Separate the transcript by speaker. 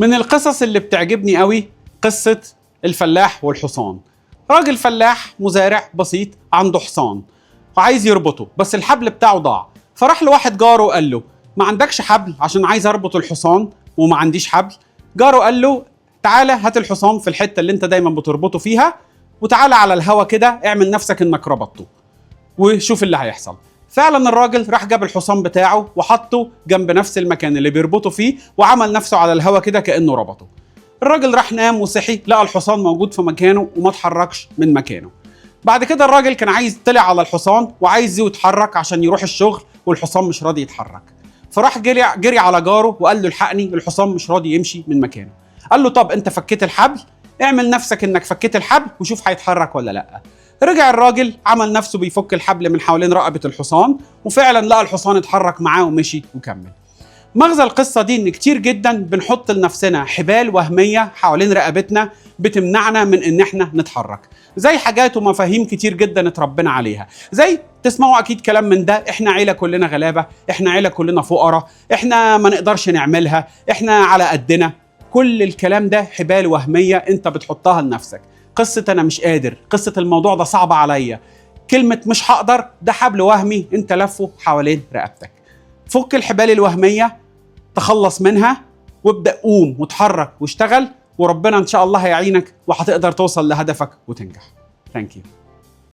Speaker 1: من القصص اللي بتعجبني قوي قصة الفلاح والحصان. راجل فلاح مزارع بسيط عنده حصان وعايز يربطه، بس الحبل بتاعه ضاع. فراح لواحد جاره وقال له: ما عندكش حبل عشان عايز اربط الحصان وما عنديش حبل؟ جاره قال له: تعالى هات الحصان في الحتة اللي انت دايما بتربطه فيها، وتعالى على الهوا كده اعمل نفسك انك ربطته وشوف اللي هيحصل. فعلا الراجل راح جاب الحصان بتاعه وحطه جنب نفس المكان اللي بيربطه فيه، وعمل نفسه على الهوا كده كأنه ربطه. الراجل راح نام وصحي لقى الحصان موجود في مكانه وما اتحركش من مكانه. بعد كده الراجل كان عايز طلع على الحصان وعايز يتحرك عشان يروح الشغل، والحصان مش راضي يتحرك. فراح جري على جاره وقال له: الحقني، الحصان مش راضي يمشي من مكانه. قال له: طب انت فكيت الحبل؟ اعمل نفسك انك فكيت الحبل وشوف هيتحرك ولا لا. رجع الراجل عمل نفسه بيفك الحبل من حوالين رقبة الحصان، وفعلا لقى الحصان اتحرك معاه ومشي وكمل. مغزى القصة دي ان كتير جدا بنحط لنفسنا حبال وهمية حوالين رقبتنا بتمنعنا من ان احنا نتحرك، زي حاجات ومفاهيم كتير جدا اتربينا عليها. زي تسمعوا اكيد كلام من ده: احنا عيلة كلنا غلابة، احنا عيلة كلنا فقراء، احنا ما نقدرش نعملها، احنا على قدنا. كل الكلام ده حبال وهمية انت بتحطها لنفسك. قصة انا مش قادر، قصة الموضوع ده صعب عليا، كلمة مش هقدر، ده حبل وهمي انت لفه حوالين رقبتك. فك الحبال الوهمية، تخلص منها، وابدأ قوم وتحرك واشتغل، وربنا ان شاء الله هيعينك وهتقدر توصل لهدفك وتنجح. ثانك يو.